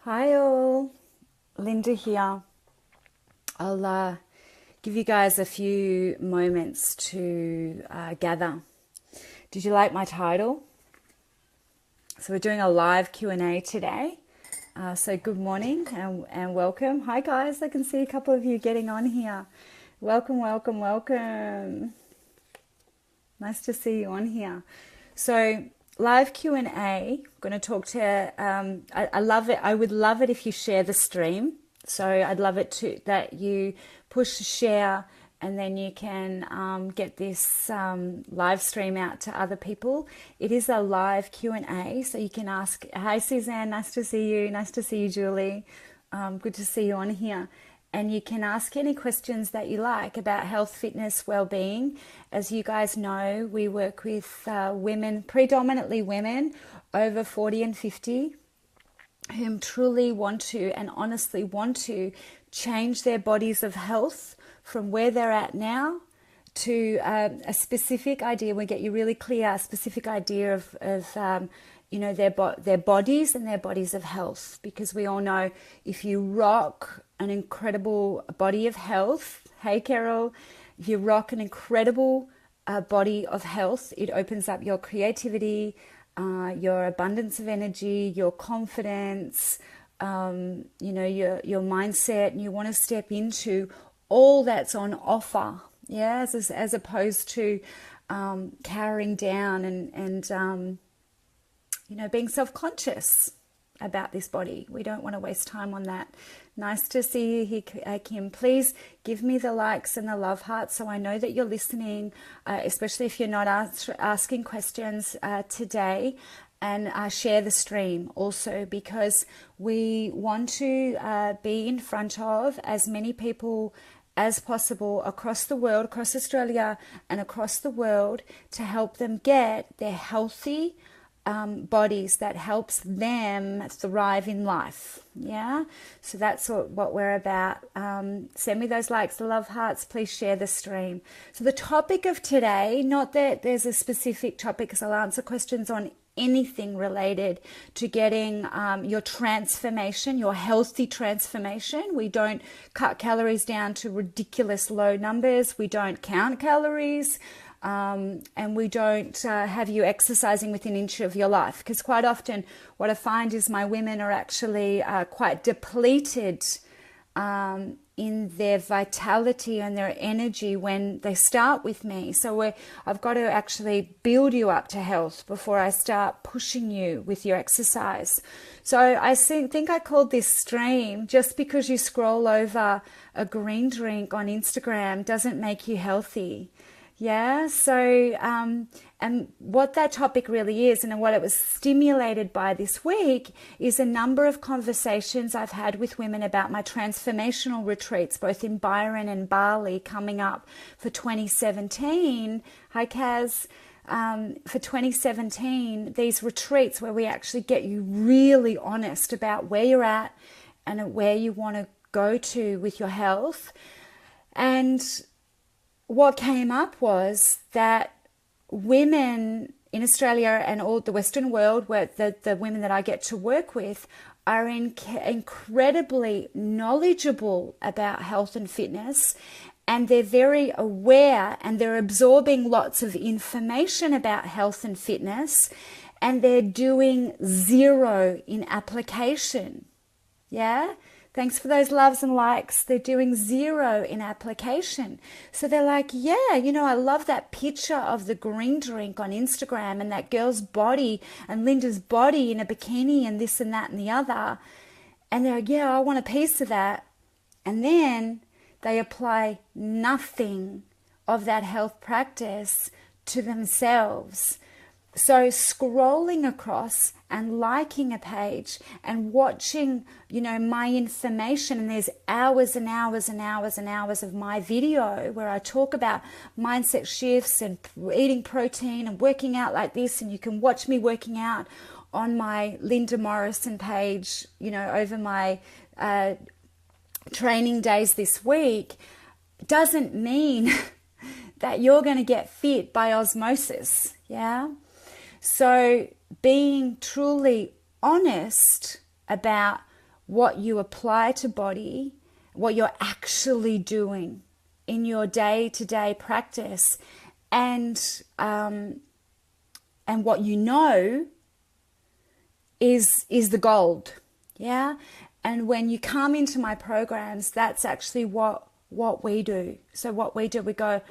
Hi all, Linda here. I'll give you guys a few moments to gather. Did you like my title? So we're doing a live Q&A today. So good morning and welcome. Hi guys, I can see a couple of you getting on here. Welcome, welcome, welcome. Nice to see you on here. So live Q&A, I'm going to talk to, I love it. I would love it if you share the stream. So I'd love it that you push share and then you can get this live stream out to other people. It is a live Q&A, so you can ask, hi Suzanne, nice to see you. Nice to see you, Julie. Good to see you on here. And you can ask any questions that you like about health, fitness, well-being. As you guys know, we work with women, predominantly women over 40 and 50, whom truly want to and honestly want to change their bodies of health from where they're at now to a specific idea. We get you really clear, a specific idea of their bodies and their bodies of health, because we all know if you rock an incredible body of health, hey Carol, if you rock an incredible body of health, it opens up your creativity, your abundance of energy, your confidence, your mindset, and you want to step into all that's on offer, yeah, as opposed to cowering down and being self-conscious about this body. We don't want to waste time on that. Nice to see you here, Kim. Please give me the likes and the love hearts so I know that you're listening, especially if you're not asking questions today. And share the stream also, because we want to be in front of as many people as possible across the world, across Australia and across the world, to help them get their healthy bodies that helps them thrive in life. Yeah, so that's what we're about. Send me those likes, the love hearts. Please share the stream. So the topic of today, not that there's a specific topic, because I'll answer questions on anything related to getting your transformation, your healthy transformation. We don't cut calories down to ridiculous low numbers. We don't count calories. And we don't have you exercising within an inch of your life, because quite often what I find is my women are actually quite depleted in their vitality and their energy when they start with me. So I've got to actually build you up to health before I start pushing you with your exercise. So I think I called this stream, just because you scroll over a green drink on Instagram doesn't make you healthy. Yeah, so and what that topic really is, and what it was stimulated by this week, is a number of conversations I've had with women about my transformational retreats, both in Byron and Bali, coming up for 2017. Hi, Kaz. For 2017, these retreats where we actually get you really honest about where you're at and where you want to go to with your health. And what came up was that women in Australia and all the Western world, where the women that I get to work with, are incredibly knowledgeable about health and fitness, and they're very aware, and they're absorbing lots of information about health and fitness, and they're doing zero in application. Yeah? Thanks for those loves and likes. They're doing zero in application. So they're like, yeah, I love that picture of the green drink on Instagram and that girl's body and Linda's body in a bikini and this and that and the other. And they're like, yeah, I want a piece of that. And then they apply nothing of that health practice to themselves. So scrolling across and liking a page and watching, my information, and there's hours and hours and hours and hours of my video where I talk about mindset shifts and eating protein and working out like this, and you can watch me working out on my Linda Morrison page, over my training days this week, doesn't mean that you're going to get fit by osmosis, yeah? So being truly honest about what you apply to body, what you're actually doing in your day-to-day practice, and what you know is the gold. Yeah. And when you come into my programs, that's actually what we do. So what we do, we go,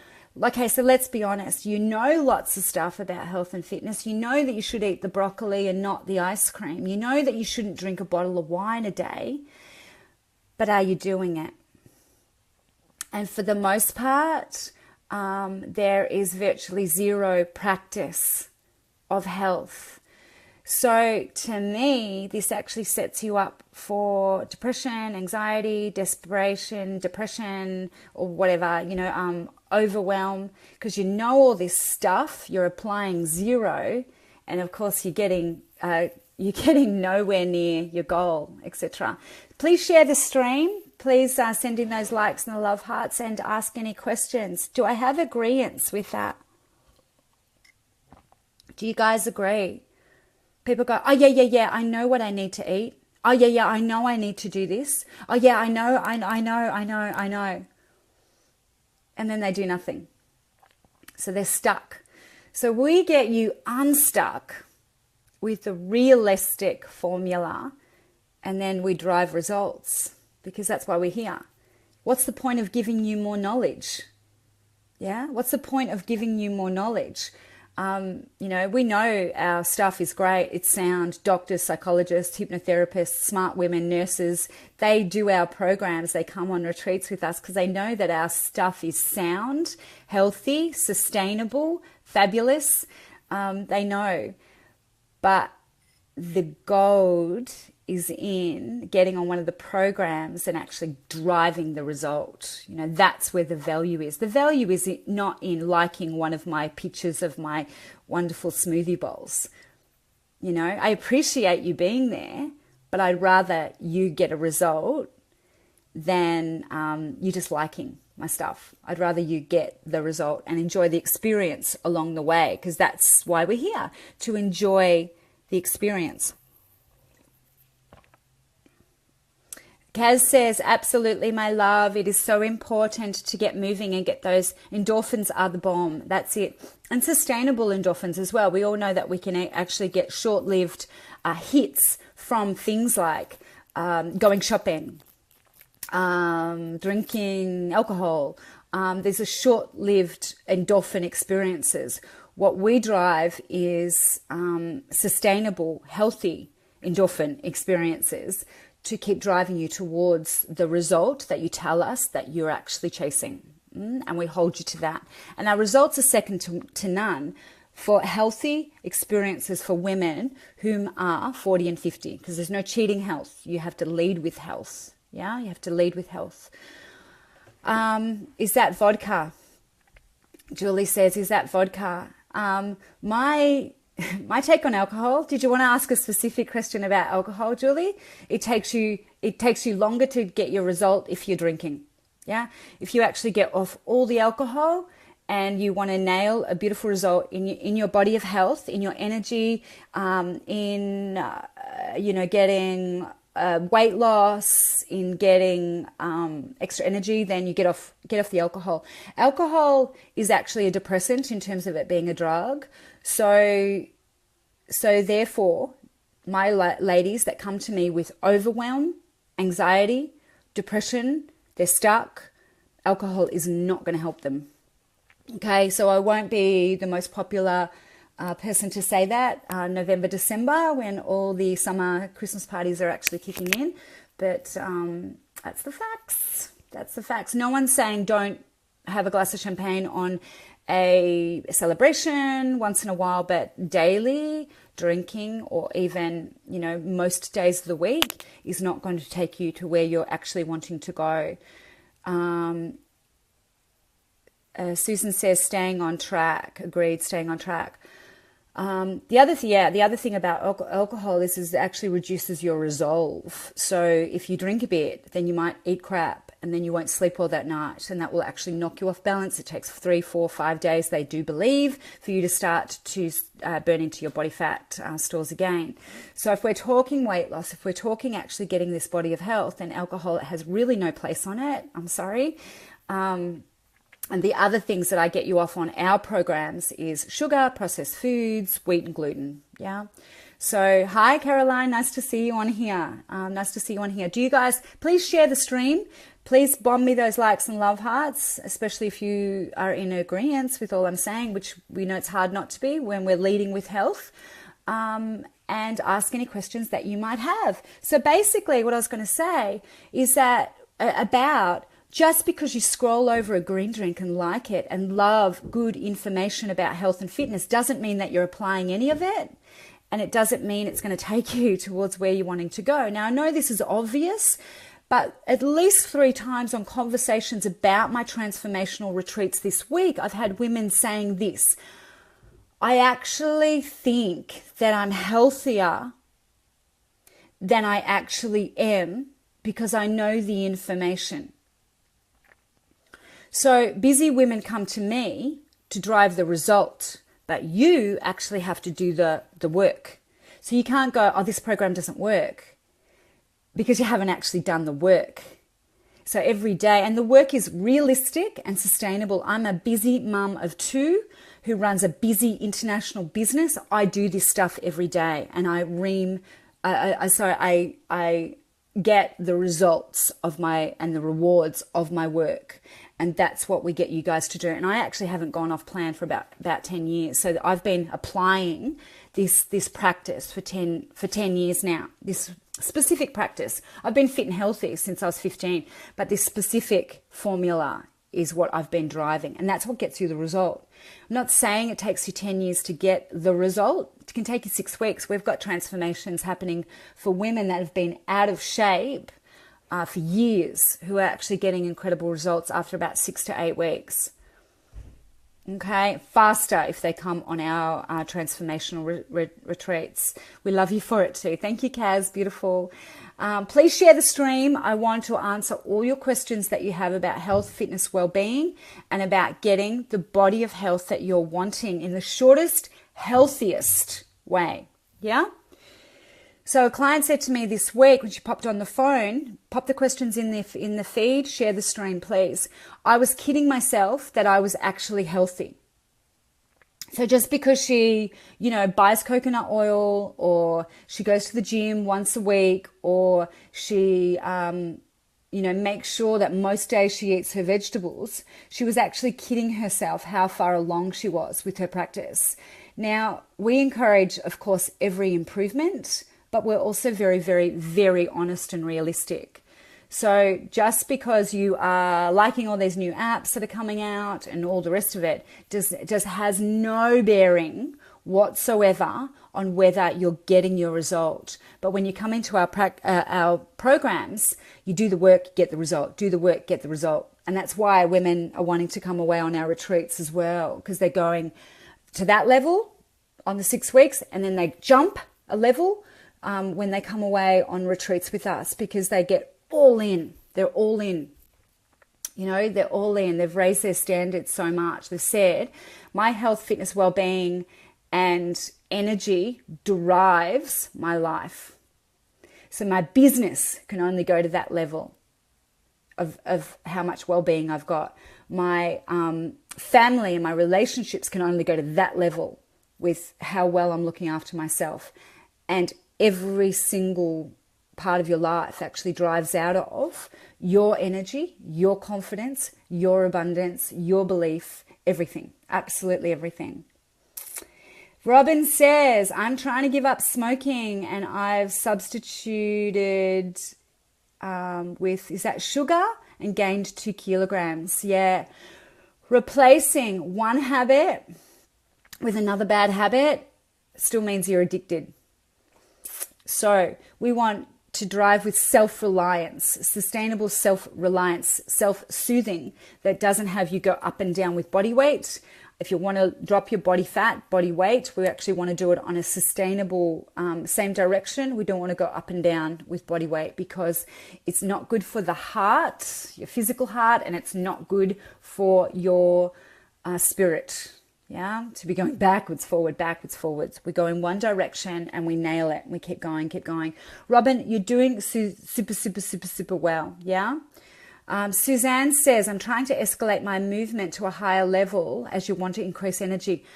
okay, so let's be honest. You know lots of stuff about health and fitness. You know that you should eat the broccoli and not the ice cream. You know that you shouldn't drink a bottle of wine a day. But are you doing it? And for the most part, there is virtually zero practice of health. So to me, this actually sets you up for depression, anxiety, desperation, depression, or whatever, overwhelm, because you know all this stuff, you're applying zero, and of course you're getting nowhere near your goal, etc. Please share the stream. Please send in those likes and the love hearts and ask any questions. Do I have agreeance with that? Do you guys agree? People go, oh, yeah, I know what I need to eat. Oh, yeah, I know I need to do this. Oh, yeah, I know. And then they do nothing. So they're stuck. So we get you unstuck with the realistic formula, and then we drive results, because that's why we're here. What's the point of giving you more knowledge? Yeah? What's the point of giving you more knowledge? We know our stuff is great. It's sound. Doctors, psychologists, hypnotherapists, smart women, nurses, they do our programs. They come on retreats with us because they know that our stuff is sound, healthy, sustainable, fabulous. They know. But the gold is in getting on one of the programs and actually driving the result. That's where the value is. The value is not in liking one of my pictures of my wonderful smoothie bowls. I appreciate you being there, but I'd rather you get a result than you just liking my stuff. I'd rather you get the result and enjoy the experience along the way, because that's why we're here, to enjoy the experience. Kaz says, absolutely, my love. It is so important to get moving and get those endorphins are the bomb. That's it. And sustainable endorphins as well. We all know that we can actually get short-lived hits from things like going shopping, drinking alcohol. These are short-lived endorphin experiences. What we drive is sustainable, healthy endorphin experiences to keep driving you towards the result that you tell us that you're actually chasing. And we hold you to that. And our results are second to none for healthy experiences for women whom are 40 and 50, because there's no cheating health. You have to lead with health. Yeah, you have to lead with health. Is that vodka? Julie says, is that vodka? My take on alcohol. Did you want to ask a specific question about alcohol, Julie? It takes you longer to get your result if you're drinking. Yeah. If you actually get off all the alcohol and you want to nail a beautiful result in your body of health, in your energy, getting weight loss, in getting extra energy, then you get off the alcohol. Alcohol is actually a depressant in terms of it being a drug. So therefore, my ladies that come to me with overwhelm, anxiety, depression, they're stuck, alcohol is not going to help them. Okay, so I won't be the most popular person to say that November, December, when all the summer Christmas parties are actually kicking in. But that's the facts. That's the facts. No one's saying don't have a glass of champagne on a celebration once in a while, but daily drinking, or even, most days of the week, is not going to take you to where you're actually wanting to go. Susan says staying on track. Agreed, staying on track. The other thing about alcohol is it actually reduces your resolve. So if you drink a bit, then you might eat crap and then you won't sleep all that night, and that will actually knock you off balance. It takes 3, 4, 5 days, they do believe, for you to start to burn into your body fat stores again. So if we're talking weight loss, if we're talking actually getting this body of health, then alcohol has really no place on it. I'm sorry. And the other things that I get you off on our programs is sugar, processed foods, wheat and gluten. Yeah. So, hi, Caroline. Nice to see you on here. Nice to see you on here. Do you guys, please share the stream. Please bomb me those likes and love hearts, especially if you are in agreement with all I'm saying, which we know it's hard not to be when we're leading with health. And ask any questions that you might have. So basically what I was going to say is that about just because you scroll over a green drink and like it and love good information about health and fitness doesn't mean that you're applying any of it. And it doesn't mean it's going to take you towards where you're wanting to go. Now, I know this is obvious, but at least 3 times on conversations about my transformational retreats this week, I've had women saying this: I actually think that I'm healthier than I actually am because I know the information. So busy women come to me to drive the result, but you actually have to do the work. So you can't go, oh, this program doesn't work, because you haven't actually done the work. So every day, and the work is realistic and sustainable. I'm a busy mum of 2 who runs a busy international business. I do this stuff every day, and I get the results of and the rewards of my work. And that's what we get you guys to do. And I actually haven't gone off plan for about 10 years. So I've been applying this practice for 10 years now, this specific practice. I've been fit and healthy since I was 15, but this specific formula is what I've been driving. And that's what gets you the result. I'm not saying it takes you 10 years to get the result. It can take you 6 weeks. We've got transformations happening for women that have been out of shape for years, who are actually getting incredible results after about 6 to 8 weeks. Okay, faster if they come on our transformational retreats. We love you for it too. Thank you, Kaz. Beautiful. Please share the stream. I want to answer all your questions that you have about health, fitness, well-being, and about getting the body of health that you're wanting in the shortest, healthiest way. Yeah? So a client said to me this week when she popped on the phone, pop the questions in the feed, share the stream, please. I was kidding myself that I was actually healthy. So just because she, buys coconut oil, or she goes to the gym once a week, or she, makes sure that most days she eats her vegetables, she was actually kidding herself how far along she was with her practice. Now, we encourage, of course, every improvement, but we're also very, very, very honest and realistic. So just because you are liking all these new apps that are coming out and all the rest of it, just has no bearing whatsoever on whether you're getting your result. But when you come into our programs, you do the work, get the result. Do the work, get the result. And that's why women are wanting to come away on our retreats as well, because they're going to that level on the 6 weeks, and then they jump a level when they come away on retreats with us, because they get all in. They're all in. They're all in. They've raised their standards so much. They've said, my health, fitness, well-being and energy derives my life. So my business can only go to that level of how much well-being I've got. My family and my relationships can only go to that level with how well I'm looking after myself. And every single part of your life actually drives out of your energy, your confidence, your abundance, your belief, everything, absolutely everything. Robin says, I'm trying to give up smoking and I've substituted with, is that sugar, and gained 2 kilograms. Yeah. Replacing one habit with another bad habit still means you're addicted. So we want to drive with self-reliance, sustainable self-reliance, self-soothing that doesn't have you go up and down with body weight. if you want to drop your body fat, body weight, we actually want to do it on a sustainable, same direction. We don't want to go up and down with body weight because it's not good for the heart, your physical heart, and it's not good for your spirit. Yeah, to be going backwards, forward, backwards, forwards. We go in one direction and we nail it. We keep going, keep going. Robin, you're doing super, super, super, super well. Yeah. Suzanne says, I'm trying to escalate my movement to a higher level as you want to increase energy.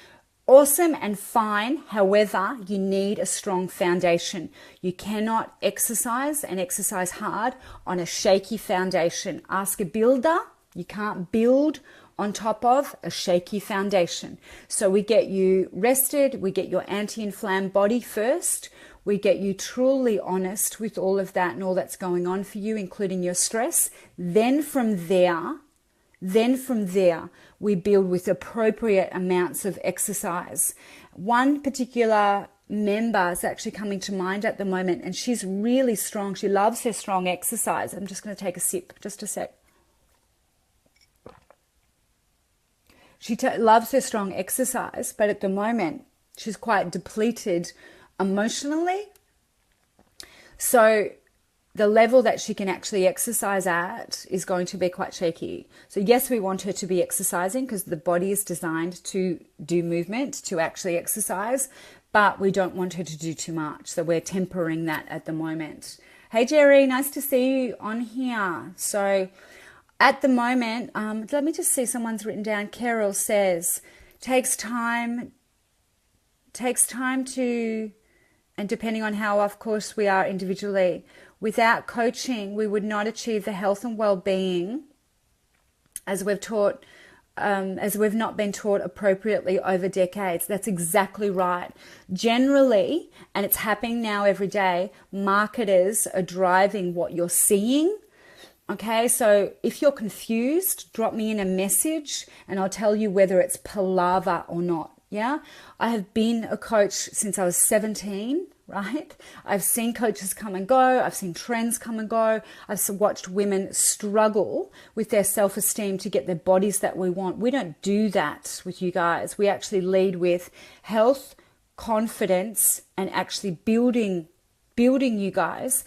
Awesome and fine. However, you need a strong foundation. You cannot exercise and exercise hard on a shaky foundation. Ask a builder. You can't build on top of a shaky foundation. So we get you rested, we get your anti-inflamed body first, we get you truly honest with all of that and all that's going on for you, including your stress. Then from there, we build with appropriate amounts of exercise. One particular member is actually coming to mind at the moment, and she's really strong. She loves her strong exercise. I'm just going to take a sip, just a sec. She loves her strong exercise, but at the moment, she's quite depleted emotionally. So the level that she can actually exercise at is going to be quite shaky. So yes, we want her to be exercising because the body is designed to do movement, to actually exercise, but we don't want her to do too much. So we're tempering that at the moment. Hey, Jerry, nice to see you on here. So at the moment, let me just see, someone's written down, Carol says, takes time to, and depending on how, of course, we are individually, without coaching, we would not achieve the health and well-being as we've not been taught appropriately over decades. That's exactly right. Generally, and it's happening now every day, marketers are driving what you're seeing. Okay, so if you're confused, drop me in a message and I'll tell you whether it's palaver or not. Yeah, I have been a coach since I was 17, right? I've seen coaches come and go. I've seen trends come and go. I've watched women struggle with their self-esteem to get their bodies that we want. We don't do that with you guys. We actually lead with health, confidence, and actually building you guys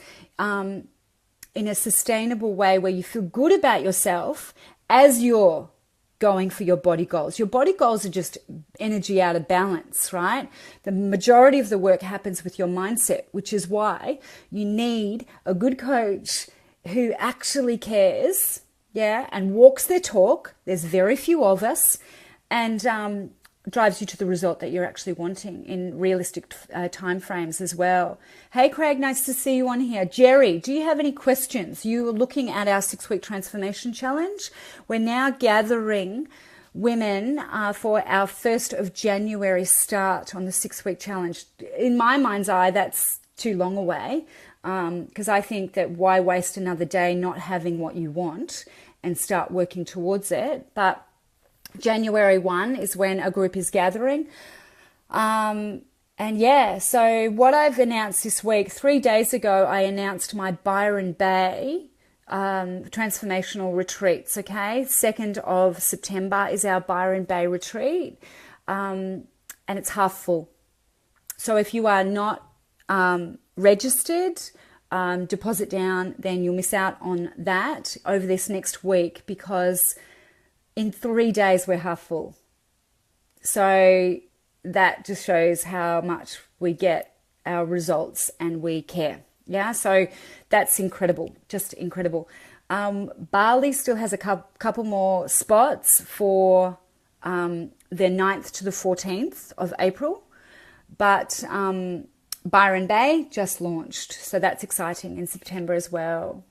in a sustainable way where you feel good about yourself as you're going for your body goals. Your body goals are just energy out of balance, right? The majority of the work happens with your mindset, which is why you need a good coach who actually cares, yeah, and walks their talk. There's very few of us, and drives you to the result that you're actually wanting in realistic time frames as well. Hey, Craig, nice to see you on here. Jerry, do you have any questions? You were looking at our 6-week transformation challenge. We're now gathering women for our 1st of January start on the 6-week challenge. In my mind's eye, that's too long away because I think that why waste another day not having what you want and start working towards it. But January 1 is when a group is gathering. And yeah, so what I've announced this week, 3 days ago, I announced my Byron Bay transformational retreats, okay? 2nd of September is our Byron Bay retreat, and it's half full. So if you are not registered, deposit down, then you'll miss out on that over this next week because in 3 days, we're half full. So that just shows how much we get our results and we care. Yeah, so that's incredible, just incredible. Bali still has a couple more spots for the 9th to the 14th of April. But Byron Bay just launched. So that's exciting in September as well.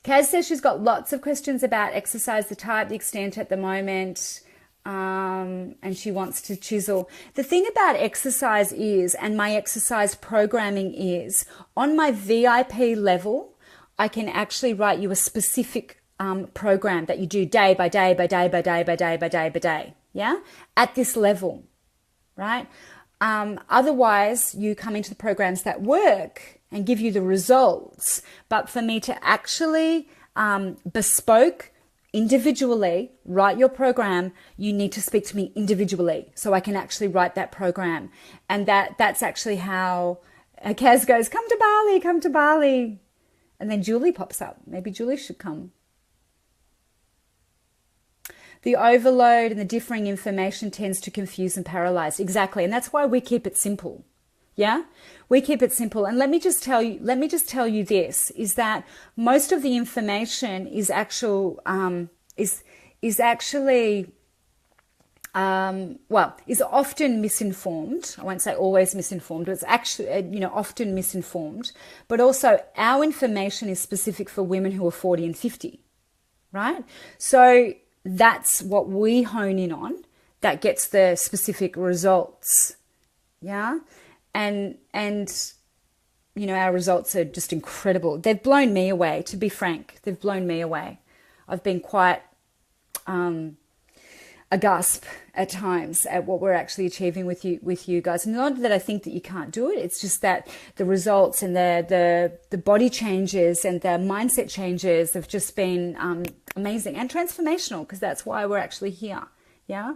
Kaz says she's got lots of questions about exercise, the type, the extent at the moment, and she wants to chisel. The thing about exercise is, and my exercise programming is, on my VIP level, I can actually write you a specific program that you do day by day by day by day by day by day by day, yeah, at this level, right? Otherwise, you come into the programs that work and give you the results. But for me to actually bespoke individually, write your program, you need to speak to me individually so I can actually write that program. And that's actually how Kaz goes, come to Bali, come to Bali. And then Julie pops up. Maybe Julie should come. The overload and the differing information tends to confuse and paralyze. Exactly. And that's why we keep it simple. Yeah, we keep it simple. And let me just tell you this, is that most of the information is actually is often misinformed. I won't say always misinformed, but it's actually, often misinformed. But also our information is specific for women who are 40 and 50, right? So that's what we hone in on, that gets the specific results. Yeah. And our results are just incredible. They've blown me away, to be frank. They've blown me away. I've been quite aghast at times at what we're actually achieving with you guys. Not that I think that you can't do it. It's just that the results and the body changes and the mindset changes have just been amazing and transformational, because that's why we're actually here. Yeah.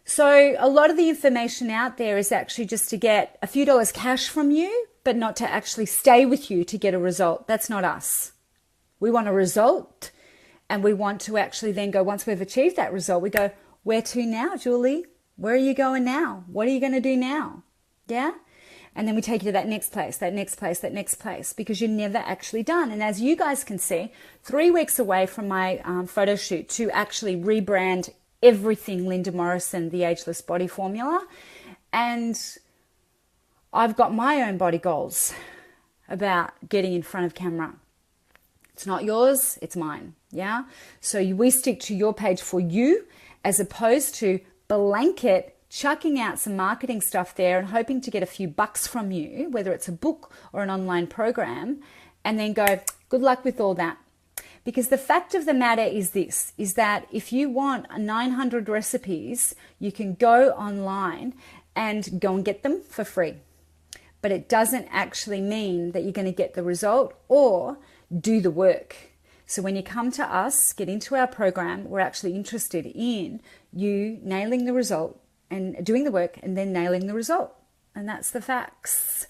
So a lot of the information out there is actually just to get a few dollars cash from you, but not to actually stay with you to get a result. That's not us. We want a result, and we want to actually then go, once we've achieved that result, we go, where to now, Julie? Where are you going now? What are you going to do now? Yeah? And then we take you to that next place, that next place, that next place, because you're never actually done. And as you guys can see, 3 weeks away from my photo shoot to actually rebrand everything Linda Morrison, the Ageless Body Formula. And I've got my own body goals about getting in front of camera. It's not yours, it's mine. Yeah. So we stick to your page for you, as opposed to blanket chucking out some marketing stuff there and hoping to get a few bucks from you, whether it's a book or an online program, and then go, good luck with all that. Because the fact of the matter is this, is that if you want 900 recipes, you can go online and go and get them for free. But it doesn't actually mean that you're going to get the result or do the work. So when you come to us, get into our program, we're actually interested in you nailing the result and doing the work and then nailing the result. And that's the facts.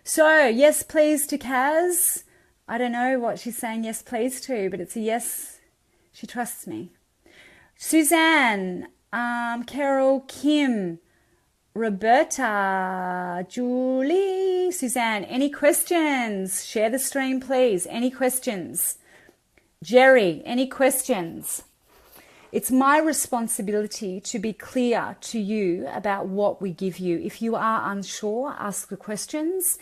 So yes, please to Kaz. I don't know what she's saying yes, please to, but it's a yes. She trusts me. Suzanne, Carol, Kim, Roberta, Julie, Suzanne, any questions? Share the stream, please. Any questions? Jerry, any questions? It's my responsibility to be clear to you about what we give you. If you are unsure, ask the questions.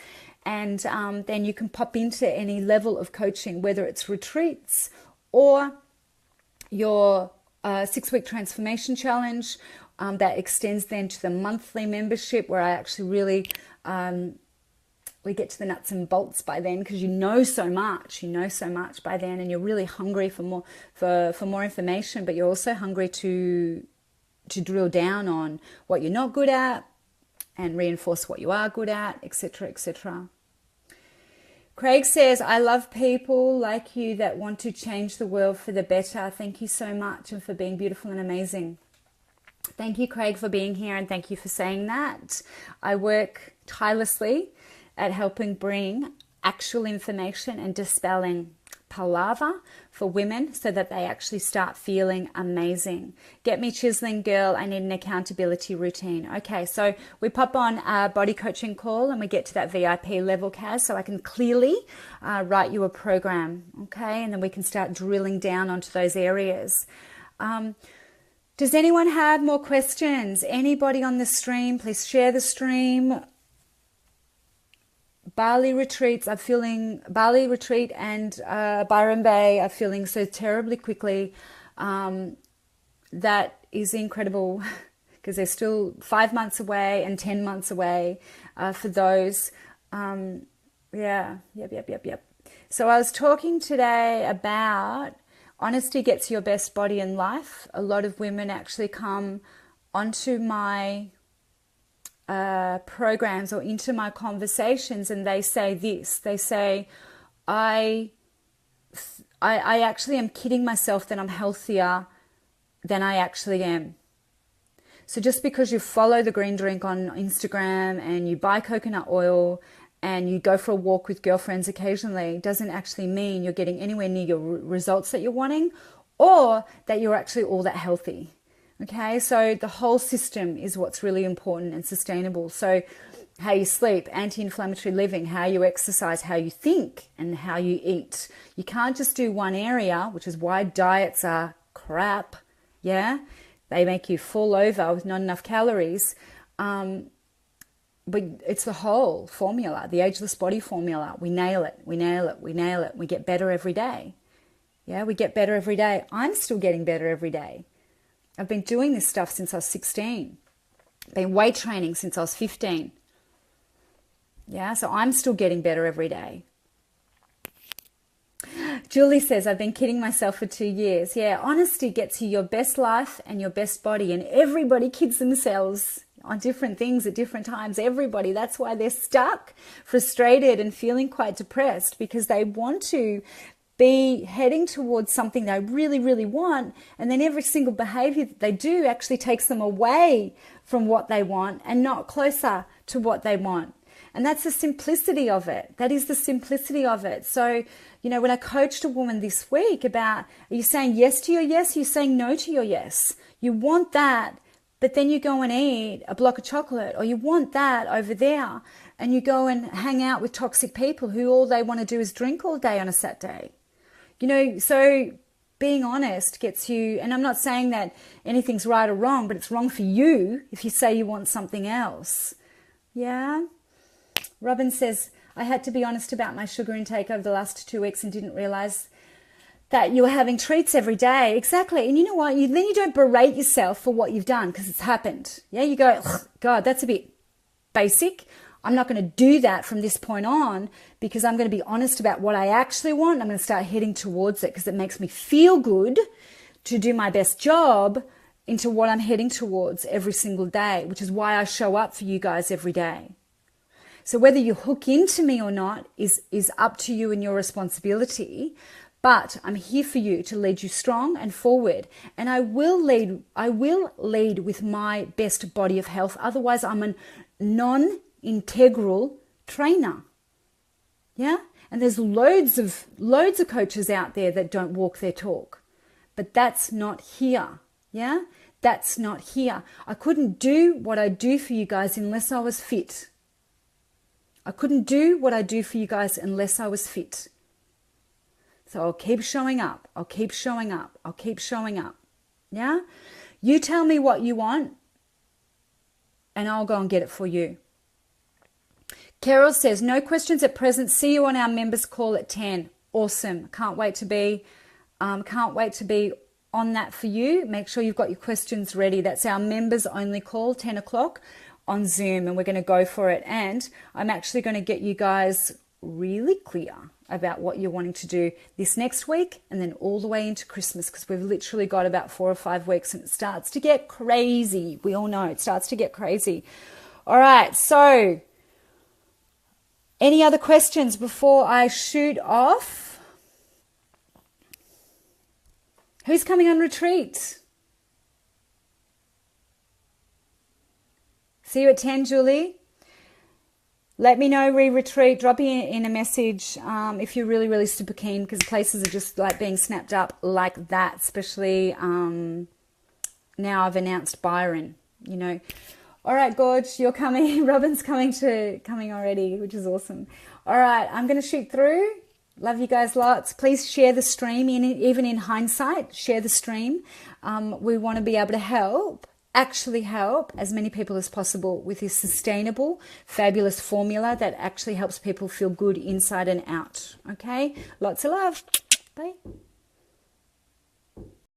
And then you can pop into any level of coaching, whether it's retreats or your 6-week transformation challenge that extends then to the monthly membership, where I actually really, we get to the nuts and bolts by then, because you know so much by then, and you're really hungry for more, for more information, but you're also hungry to drill down on what you're not good at and reinforce what you are good at, etc., etc. Craig says, I love people like you that want to change the world for the better. Thank you so much, and for being beautiful and amazing. Thank you, Craig, for being here, and thank you for saying that. I work tirelessly at helping bring actual information and dispelling palaver for women so that they actually start feeling amazing. Get me chiseling, girl. I need an accountability routine. Okay, so we pop on a body coaching call and we get to that VIP level, Kaz, so I can clearly write you a program, okay? And then we can start drilling down onto those areas. Does anyone have more questions? Anybody on the stream, please share the stream. Bali retreats are feeling, Bali retreat and Byron Bay are feeling so terribly quickly. That is incredible, because they're still 5 months away and 10 months away for those. Yep. So I was talking today about honesty gets your best body in life. A lot of women actually come onto my programs or into my conversations, and they say this. They say, I I actually am kidding myself that I'm healthier than I actually am. So just because you follow the green drink on Instagram and you buy coconut oil and you go for a walk with girlfriends occasionally doesn't actually mean you're getting anywhere near your results that you're wanting, or that you're actually all that healthy. Okay, so the whole system is what's really important and sustainable. So how you sleep, anti-inflammatory living, how you exercise, how you think, and how you eat. You can't just do one area, which is why diets are crap. Yeah, they make you fall over with not enough calories. But it's the whole formula, the ageless body formula. We nail it, we nail it, we nail it. We get better every day. Yeah, we get better every day. I'm still getting better every day. I've been doing this stuff since I was 16. Been weight training since I was 15. Yeah, so I'm still getting better every day. Julie says, I've been kidding myself for 2 years. Yeah, honesty gets you your best life and your best body. And everybody kids themselves on different things at different times. Everybody. That's why they're stuck, frustrated and feeling quite depressed, because they want to be heading towards something they really, really want. And then every single behavior that they do actually takes them away from what they want and not closer to what they want. And that's the simplicity of it. That is the simplicity of it. So, you know, when I coached a woman this week about, are you saying yes to your yes? Are you saying no to your yes? You want that, but then you go and eat a block of chocolate, or you want that over there, and you go and hang out with toxic people who all they want to do is drink all day on a Saturday. You know, so being honest gets you, and I'm not saying that anything's right or wrong, but it's wrong for you if you say you want something else. Yeah? Robin says, I had to be honest about my sugar intake over the last 2 weeks and didn't realize that you were having treats every day. Exactly. And you know what? Then you don't berate yourself for what you've done because it's happened. Yeah, you go, God, that's a bit basic. I'm not going to do that from this point on, because I'm going to be honest about what I actually want. I'm going to start heading towards it because it makes me feel good to do my best job into what I'm heading towards every single day, which is why I show up for you guys every day. So whether you hook into me or not is up to you and your responsibility. But I'm here for you to lead you strong and forward. And I will lead with my best body of health. Otherwise, I'm a non-integral trainer. Yeah? And there's loads of coaches out there that don't walk their talk. But that's not here. Yeah? That's not here. I couldn't do what I do for you guys unless I was fit. I couldn't do what I do for you guys unless I was fit. So I'll keep showing up. I'll keep showing up. I'll keep showing up. Yeah? You tell me what you want and I'll go and get it for you. Carol says, no questions at present. See you on our members call at 10. Awesome. Can't wait to be on that for you. Make sure you've got your questions ready. That's our members only call, 10 o'clock on Zoom, and we're going to go for it. And I'm actually going to get you guys really clear about what you're wanting to do this next week and then all the way into Christmas, because we've literally got about 4 or 5 weeks and it starts to get crazy. We all know it starts to get crazy. All right, so any other questions before I shoot off? Who's coming on retreat? See you at 10, Julie. Let me know retreat. Drop in a message if you're really, really super keen, because places are just like being snapped up like that, especially now I've announced Byron, you know. All right, Gorge, you're coming. Robin's coming already, which is awesome. All right, I'm going to shoot through. Love you guys lots. Please share the stream, even in hindsight, share the stream. We want to be able to actually help as many people as possible with this sustainable, fabulous formula that actually helps people feel good inside and out. Okay? Lots of love. Bye.